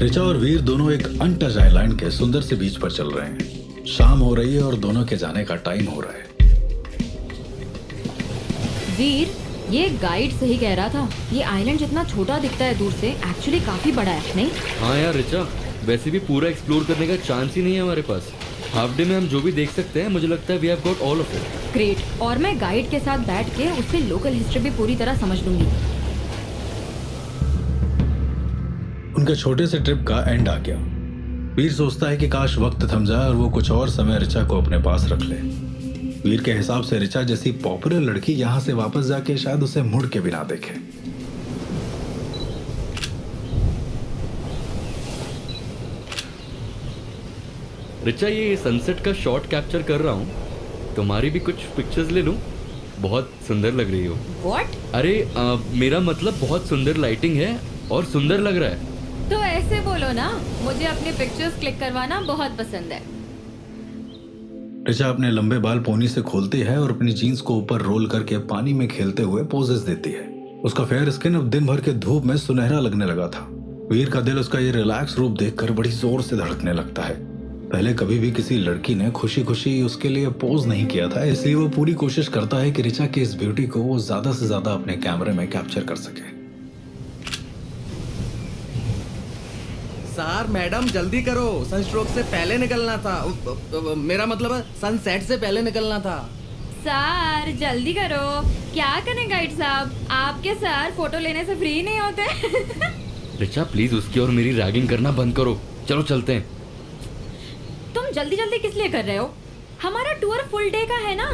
ऋचा और वीर दोनों एक अनटच आइलैंड के सुंदर से बीच पर चल रहे हैं। शाम हो रही है और दोनों के जाने का टाइम हो रहा है। वीर, ये गाइड सही कह रहा था। ये आइलैंड जितना छोटा दिखता है दूर से, एक्चुअली काफी बड़ा है, नहीं? हाँ यार ऋचा, वैसे भी पूरा एक्सप्लोर करने का चांस ही नहीं है हमारे पास। हाफ डे में हम जो भी देख सकते हैं, मुझे लगता है we have got all of it. Great. और मैं गाइड के साथ बैठ के उससे लोकल हिस्ट्री भी पूरी तरह समझ लूंगी। उनके छोटे से ट्रिप का एंड आ गया। वीर सोचता है कि काश वक्त थम जाए और वो कुछ और समय ऋचा को अपने पास रख ले। वीर के हिसाब से ऋचा जैसी पॉपुलर लड़की यहाँ से वापस जाके शायद उसे मुड़ के भी ना देखे। ऋचा, ये सनसेट का शॉट कैप्चर कर रहा हूँ, तुम्हारी भी कुछ पिक्चर्स ले लूँ? बहुत सुंदर लग रही हो। What? अरे मेरा मतलब बहुत सुंदर लाइटिंग है और सुंदर लग रहा है। तो ऐसे बोलो ना, मुझे अपने पिक्चर्स क्लिक करवाना बहुत पसंद है। ऋचा अपने लंबे बाल पोनी से खोलती है और अपनी जीन्स को ऊपर रोल करके पानी में खेलते हुए पोजेस देती है। उसका फेयर स्किन अब दिन भर के धूप में सुनहरा लगने लगा था। वीर का दिल उसका ये रिलैक्स रूप देखकर बड़ी जोर से धड़कने लगता है। पहले कभी भी किसी लड़की ने खुशी खुशी उसके लिए पोज नहीं किया था, इसलिए वो पूरी कोशिश करता है कि ऋचा की इस ब्यूटी को वो ज्यादा से ज्यादा अपने कैमरे में कैप्चर कर सके। सर मैडम जल्दी करो, सनस्ट्रोक से पहले निकलना था। मेरा मतलब सनसेट से पहले निकलना था। सर जल्दी करो। क्या करें गाइड साहब, आपके सर फोटो लेने से फ्री नहीं होते। ऋचा प्लीज उसकी और मेरी रैगिंग करना बंद करो, चलो चलते हैं। तुम जल्दी जल्दी किस लिए कर रहे हो? हमारा टूर फुल डे का है ना।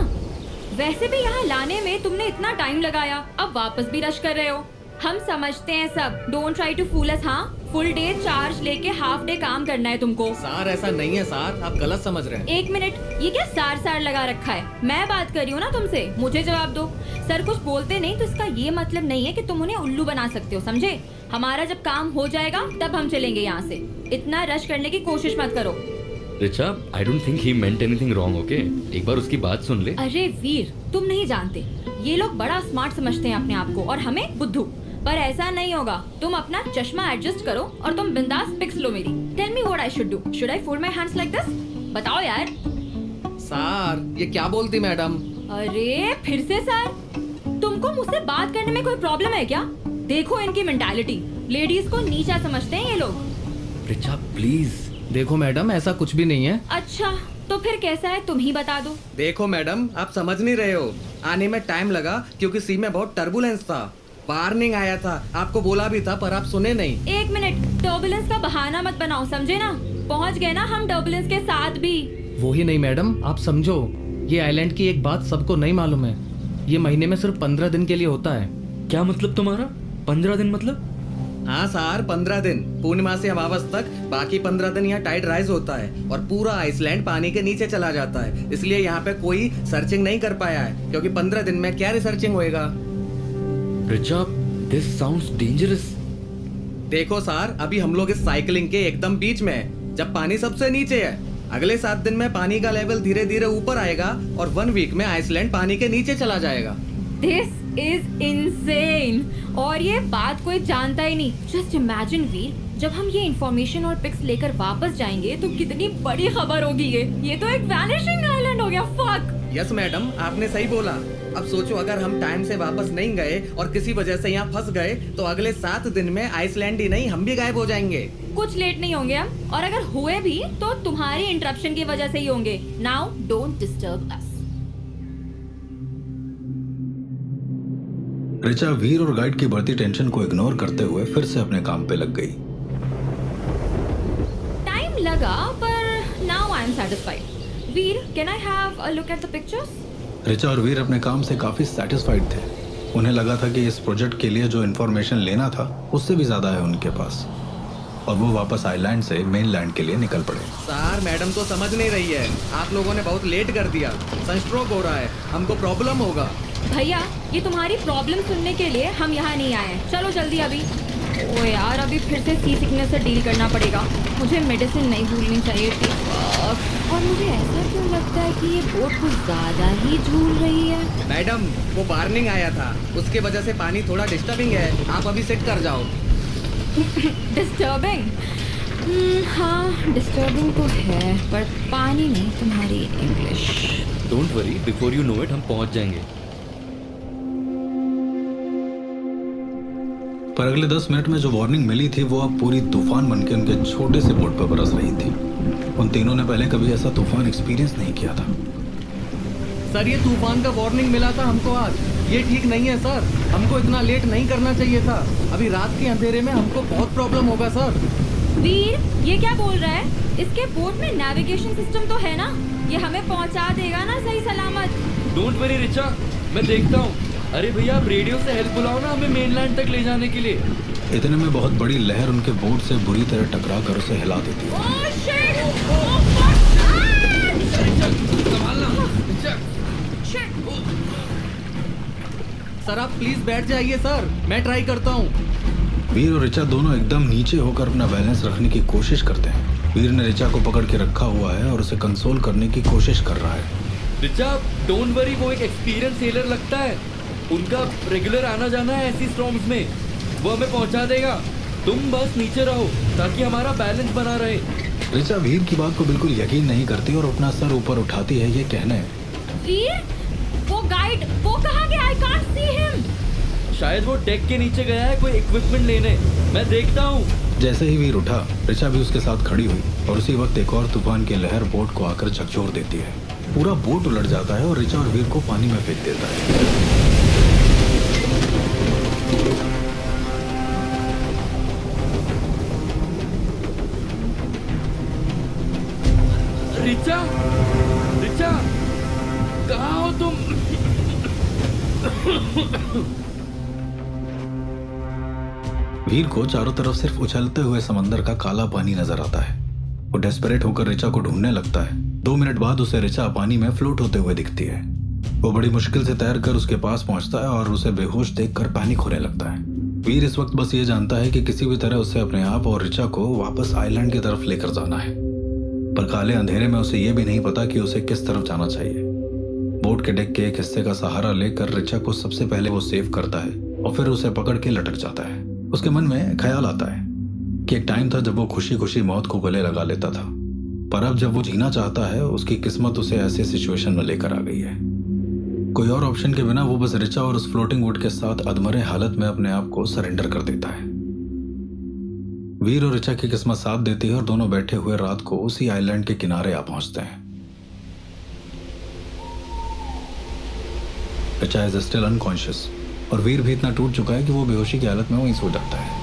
वैसे भी यहाँ लाने में तुमने इतना टाइम लगाया, अब वापस भी रश कर रहे हो। हम समझते हैं सब, डोंट ट्राई टू फूल अस। हाँ, फुल डे चार्ज लेके हाफ डे काम करना है तुमको। सर ऐसा नहीं है सर, आप गलत समझ रहे हैं। एक मिनट, ये क्या सार सार लगा रखा है? मैं बात कर रही हूँ ना तुमसे, मुझे जवाब दो। सर कुछ बोलते नहीं तो इसका ये मतलब नहीं है कि तुम उन्हें उल्लू बना सकते हो, समझे? हमारा जब काम हो जाएगा तब हम चलेंगे यहाँ से। इतना रश करने की कोशिश मत करो। Richa, I don't think he meant anything wrong, okay? एक बार उसकी बात सुन ले। अरे वीर, तुम नहीं जानते, ये लोग बड़ा स्मार्ट समझते हैं अपने आप को और हमें बुद्धू। पर ऐसा नहीं होगा। तुम अपना चश्मा एडजस्ट करो और तुम बिंदास पिक्स लो मेरी। Tell me what I should do. Should I fold my hands like this? बताओ यार। सर ये क्या बोलती मैडम? अरे फिर से सर, तुमको मुझसे बात करने में कोई प्रॉब्लम है क्या? देखो इनकी मेंटालिटी, लेडीज को नीचा समझते हैं ये लोग। ऋचा प्लीज। देखो मैडम, ऐसा कुछ भी नहीं है। अच्छा तो फिर कैसा है, तुम ही बता दो। देखो मैडम, आप समझ नहीं रहे हो। आने में टाइम लगा क्योंकि सी में बहुत टर्बुलेंस था। वार्निंग आया था, आपको बोला भी था पर आप सुने नहीं। एक मिनट, टर्बुलेंस का बहाना मत बनाओ, समझे ना? पहुंच गए ना हम टर्बुलेंस के साथ भी। वो ही नहीं मैडम, आप समझो, ये आइलैंड की एक बात सबको नहीं मालूम है। ये महीने में सिर्फ 15 दिन के लिए होता है। क्या मतलब तुम्हारा? 15 दिन मतलब? हाँ सर, 15 दिन, पूर्णिमा से अमावस तक। बाकी 15 दिन यहाँ टाइड राइज होता है और पूरा आइसलैंड पानी के नीचे चला जाता है। इसलिए यहाँ पे कोई सर्चिंग नहीं कर पाया है, क्योंकि 15 दिन में क्या रिसर्चिंग होएगा। Richa, this sounds dangerous. देखो सर, अभी हम लोग इस साइकिलिंग के एकदम बीच में है, जब पानी सबसे नीचे है। अगले 7 दिन में पानी का लेवल धीरे धीरे ऊपर आएगा और 1 वीक में आइसलैंड पानी के नीचे चला जाएगा। This is insane. और ये बात कोई जानता ही नहीं। जस्ट इमेजिन वीर, जब हम ये इंफॉर्मेशन और पिक्स लेकर वापस जाएंगे तो कितनी बड़ी खबर होगी। ये तो एक वैनिशिंग आइलैंड हो गया। फक। यस मैडम, आपने सही बोला। अब सोचो, अगर हम टाइम से वापस नहीं गए और किसी वजह से यहाँ फंस गए तो अगले 7 दिन में आइसलैंड ही नहीं, हम भी गायब हो जाएंगे। कुछ लेट नहीं होंगे हम, और अगर हुए भी तो तुम्हारी इंटरप्शन की वजह से ही होंगे। Now don't disturb us. Richa Veer और गाइड की बढ़ती टेंशन को इग्नोर करते हुए फिर से अपने काम पे लग गई। टाइम लगा पर now I am satisfied. Veer, can I have a look at the pictures? Richa और वीर अपने काम से काफी सैटिस्फाइड थे। उन्हें लगा था कि इस प्रोजेक्ट के लिए जो इन्फॉर्मेशन लेना था उससे भी ज्यादा है उनके पास, और वो वापस आइलैंड से मेनलैंड के लिए निकल पड़े। सर मैडम तो समझ नहीं रही है। आप लोगों ने बहुत लेट कर दिया। सनस्ट्रोक हो रहा है, हमको प्रॉब्लम होगा। भैया, ये तुम्हारी प्रॉब्लम सुनने के लिए हम यहाँ नहीं आए हैं। चलो जल्दी अभी। ओ यार, अभी फिर से सी सिकनेस से डील करना पड़ेगा। मुझे मेडिसिन नहीं भूलनी चाहिए थी। और मुझे ऐसा क्यों लगता है कि ये बोट कुछ ज्यादा ही झूल रही है? मैडम, वो वार्निंग आया था, उसके वजह से पानी थोड़ा डिस्टर्बिंग है। आप अभी सेट कर जाओ। डिस्टर्बिंग? हाँ डिस्टर्बिंग तो है, पर पानी में तुम्हारी English. Don't worry, before you know it हम पहुंच जाएंगे। पर अगले 10 मिनट में जो वार्निंग मिली थी वो अब पूरी तूफान बनके उनके छोटे से बोट पर बरस रही थी। उन तीनों ने पहले कभी ऐसा तूफान एक्सपीरियंस नहीं किया था। सर, ये तूफान का वार्निंग मिला था हमको आज। ये ठीक नहीं है सर, हमको इतना लेट नहीं करना चाहिए था। अभी रात के अंधेरे में हमको बहुत प्रॉब्लम होगा सर। वीर, ये क्या बोल रहा है? इसके बोट में नेविगेशन सिस्टम तो है ना? ये हमें पहुंचा देगा ना सही सलामत? डोंट वरी रिचा, मैं देखता हूँ। अरे भैया, आप रेडियो से हेल्प बुलाओ ना हमें मेनलैंड तक ले जाने के लिए। इतने में बहुत बड़ी लहर उनके बोट से बुरी तरह टकरा कर उसे हिला देती है। Oh shit! सर आप प्लीज बैठ जाइए सर, मैं ट्राई करता हूँ। वीर और रिचा दोनों एकदम नीचे होकर अपना बैलेंस रखने की कोशिश करते हैं। वीर ने रिचा को पकड़ के रखा हुआ है और उसे कंसोल करने की कोशिश कर रहा है। रिचा, डोंट वरी, वो एक एक्सपीरियंस सेलर लगता है। उनका रेगुलर आना जाना है ऐसी स्टॉर्म्स में। वो हमें पहुंचा देगा। तुम बस नीचे रहो ताकि हमारा बैलेंस बना रहे। रिचा वीर की बात को बिल्कुल यकीन नहीं करती और अपना सर ऊपर उठाती है ये कहने, वीर, वो गाइड, वो कहाँ गया? I can't see him. शायद वो डेक के नीचे गया है कोई इक्विपमेंट लेने। मैं देखता हूँ। जैसे ही वीर उठा, रिचा भी उसके साथ खड़ी हुई और उसी वक्त एक और तूफान की लहर बोट को आकर झकझोर देती है। पूरा बोट उलट जाता है और रिचा और वीर को पानी में फेंक देता है। रिचा, रिचा, कहाँ हो तुम? वीर को चारों तरफ सिर्फ उछलते हुए समंदर का काला पानी नजर आता है। वो डेस्परेट होकर रिचा को ढूंढने लगता है। 2 मिनट बाद उसे रिचा पानी में फ्लोट होते हुए दिखती है। वो बड़ी मुश्किल से तैरकर उसके पास पहुंचता है और उसे बेहोश देखकर पैनिक होने लगता है। वीर इस वक्त बस ये जानता है कि किसी भी तरह उसे अपने आप और रिचा को वापस आइलैंड की तरफ लेकर जाना है, पर काले अंधेरे में उसे ये भी नहीं पता कि उसे किस तरफ जाना चाहिए। बोट के डेक के एक हिस्से का सहारा लेकर रिचा को सबसे पहले वो सेव करता है और फिर उसे पकड़ के लटक जाता है। उसके मन में ख्याल आता है कि एक टाइम था जब वो खुशी खुशी मौत को गले लगा लेता था, पर अब जब वो जीना चाहता है उसकी किस्मत उसे ऐसे सिचुएशन में लेकर आ गई है। कोई और ऑप्शन के बिना वो बस रिचा और उस फ्लोटिंग वुड के साथ अधमरे हालत में अपने आप को सरेंडर कर देता है। वीर और रिचा की किस्मत साथ देती है और दोनों बैठे हुए रात को उसी आइलैंड के किनारे आ पहुंचते हैं। रिचा इज स्टिल अनकॉन्शियस और वीर भी इतना टूट चुका है कि वो बेहोशी की हालत में वहीं सो जाता है।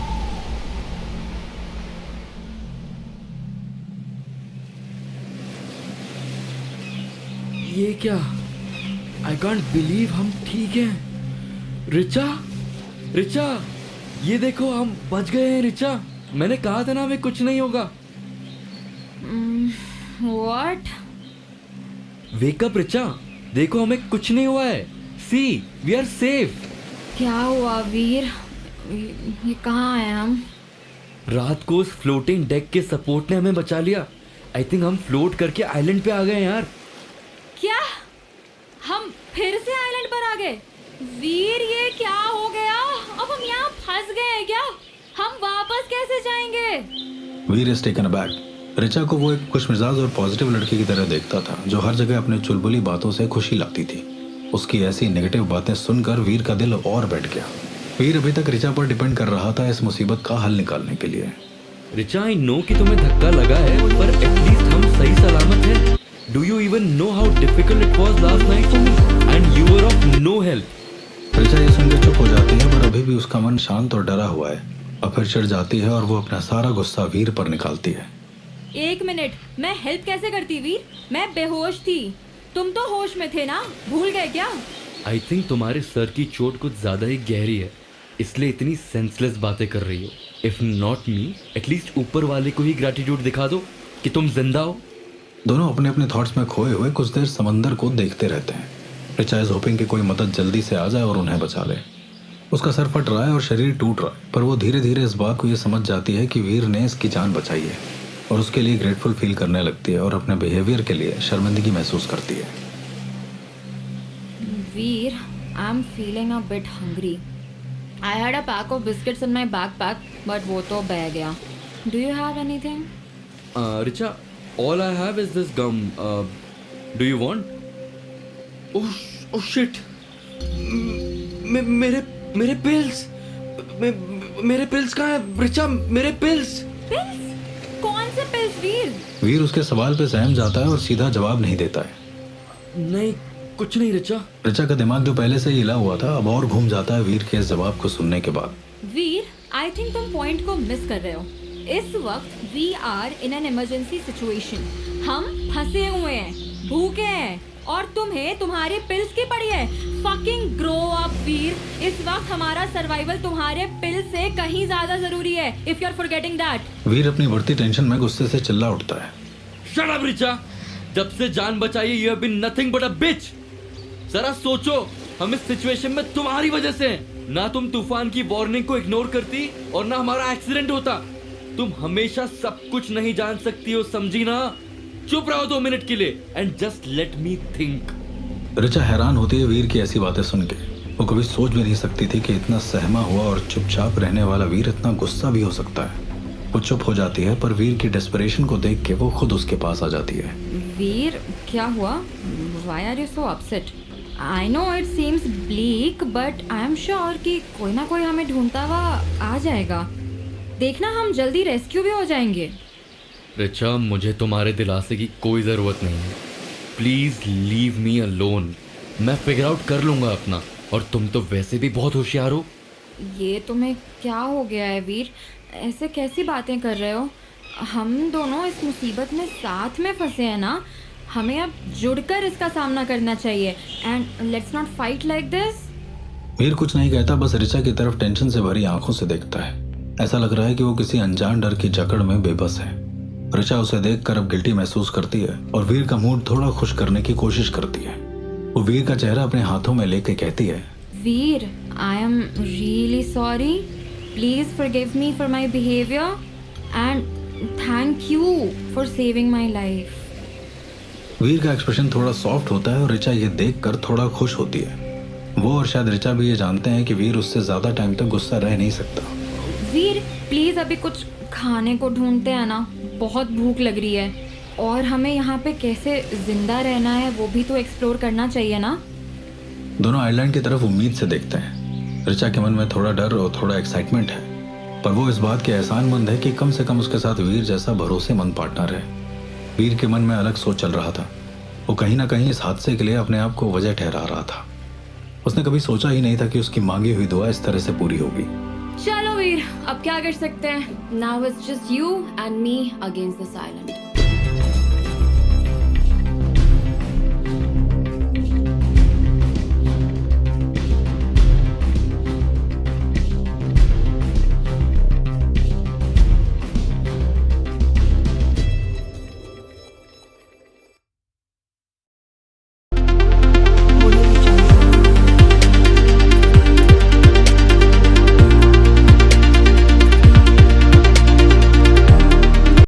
ये क्या? आई कांट बिलीव हम ठीक हैं। रिचा, रिचा, ये देखो हम बच गए हैं। रिचा, मैंने कहा था ना हमें कुछ नहीं होगा। What? वेकअप रिचा, देखो हमें कुछ नहीं हुआ है। सी, वी आर सेफ। क्या हुआ वीर? ये कहाँ हैं हम? रात को उस फ्लोटिंग डेक के सपोर्ट ने हमें बचा लिया। आई थिंक हम फ्लोट करके आइलैंड पे आ गए यार। क्या? हम फिर से आइलैंड पर आ गए? वीर, ये क्या हो गया? अब हम यहाँ फंस गए हैं क्या? हम वापस कैसे जाएंगे? वीर इज टेकन अबैक। रिचा को वो एक खुशमिजाज और पॉजिटिव लड़की की तरह देखता था जो हर जगह अपने चुलबुली बातों से खुशी लाती थी। उसकी ऐसी नेगेटिव बातें सुनकर वीर का दिल और बैठ गया। वीर अभी तक रिचा पर डिपेंड कर रहा था इस मुसीबत का हल निकालने के लिए। रिचा, आई नो कि तुम्हें धक्का लगा है, पर एटलीस्ट हम सही सलामत हैं। Do you even know how difficult it was last night for me and you were of no help. Richa ये सुनकर चुप हो जाती है, पर अभी भी उसका मन शांत और डरा हुआ है। और फिर चिढ़ जाती है और वो अपना सारा गुस्सा वीर पर निकालती है। 1 मिनट, मैं हेल्प कैसे करती वीर? मैं बेहोश थी, तुम तो होश में थे ना, भूल गए क्या? आई थिंक तुम्हारे सर की चोट कुछ ज्यादा ही गहरी है, इसलिए इतनी सेंसलेस बातें कर रही हो। इफ नॉट मी, एटलीस्ट ऊपर वाले को ही ग्रैटिट्यूड दिखा दो कि तुम जिंदा हो। दोनों अपने अपने थॉट्स में खोए हुए कुछ देर समंदर को देखते रहते हैं। रिचा इज होपिंग कि कोई मदद जल्दी से आ जाए और उन्हें बचा ले। उसका सर फट रहा है और शरीर टूट रहा है, पर वो धीरे धीरे इस बात को ये समझ जाती है कि वीर ने इसकी जान बचाई है और उसके लिए ग्रेटफुल फील करने लगती है और अपने बिहेवियर के लिए शर्मिंदगी महसूस करती है। Veer, I am feeling a bit hungry. I had a pack of biscuits in my backpack, but वो तो बह गया। Do you have anything? Richa, all I have is this gum. Do you want? Oh shit! मेरे pills! मेरे pills कहाँ हैं? रिचा, मेरे pills! Pills? कौन से पिल्स वीर? वीर उसके सवाल पे सहम जाता है और सीधा जवाब नहीं देता है। नहीं, कुछ नहीं रिचा। रिचा का दिमाग जो पहले से ही हिला हुआ था अब और घूम जाता है वीर के इस जवाब को सुनने के बाद। वीर, आई थिंक तुम पॉइंट को मिस कर रहे हो। इस वक्त we are in an emergency situation. हम फंसे हुए हैं, भूखे हैं और तुम्हें तुम्हारे पिल्स की पड़ी है। फकिंग ग्रो अप वीर। इस वक्त हमारा सर्वाइवल तुम्हारे पिल से कहीं ज्यादा जरूरी है। If you are forgetting that. Veer अपनी बढ़ती टेंशन में गुस्से से चिल्ला उठता है। Shut up, Richa! जब से जान बचाई है, you have been nothing but a bitch. जरा सोचो, हम इस सिचुएशन में तुम्हारी वजह से हैं। ना तुम तूफान की वार्निंग को इग्नोर करती और ना हमारा एक्सीडेंट होता। तुम हमेशा सब कुछ नहीं जान सकती हो, समझी ना? चुप रहो 2 मिनट के लिए and just let me think. Richa हैरान होती है वीर की ऐसी बातें सुन के। वो कभी सोच भी नहीं सकती थी कि इतना सहमा हुआ और चुपचाप रहने वाला वीर इतना गुस्सा भी हो सकता है। वो चुप हो जाती है पर वीर की डेस्परेशन को देख के वो खुद उसके पास आ जाती है। वीर, क्या हुआ? Why are you so upset? I know it seems bleak, but I am sure कि कोई ना कोई हमें ढूंढता हुआ आ जाएगा। देखना, हम जल्दी रेस्क्यू भी हो जाएंगे। रिचा, मुझे तुम्हारे दिलासे की कोई ज़रूरत नहीं है। Please leave me alone. मैं फिगर आउट कर लूँगा अपना। और तुम तो वैसे भी बहुत होशियार हो। ये तुम्हें क्या हो गया है वीर? ऐसे कैसी बातें कर रहे हो? हम दोनों इस मुसीबत में साथ में फंसे हैं ना। हमें अब जुड़कर इसका सामना करना चाहिए। And let's not fight like this. Veer कुछ नहीं कहता, बस रिचा की तरफ टेंशन से भरी आंखों से देखता है। ऐसा लग रहा है कि वो किसी अनजान डर की जकड़ में बेबस है। रिचा उसे देखकर अब गिल्टी महसूस करती है और वीर का मूड थोड़ा खुश करने की कोशिश करती है। वो वीर का चेहरा अपने हाथों में लेके कहती है, Veer, I am really sorry. Please forgive me for my behaviour and thank you for saving my life. Veer का एक्सप्रेशन थोड़ा सॉफ्ट होता है और रिचा ये देखकर थोड़ा खुश होती है। वो और शायद रिचा भी ये जानते हैं कि वीर उससे ज्यादा टाइम तक गुस्सा रह नहीं सकता। वीर, प्लीज अभी कुछ खाने को ढूंढते हैं ना। बहुत भूख लग रही है और हमें यहाँ पे कैसे जिंदा रहना है वो भी तो एक्सप्लोर करना चाहिए ना। दोनों आइलैंड की तरफ उम्मीद से देखते हैं। रिचा के मन में थोड़ा डर और थोड़ा एक्साइटमेंट है, पर वो इस बात के एहसानमंद है कि कम से कम उसके साथ वीर जैसा भरोसेमंद पार्टनर है। वीर के मन में अलग सोच चल रहा था। वो कहीं ना कहीं इस हादसे के लिए अपने आप को वजह ठहरा रहा था। उसने कभी सोचा ही नहीं था कि उसकी मांगी हुई दुआ इस तरह से पूरी होगी। चलो वीर, अब क्या कर सकते हैं? Now it's just you and me against this island.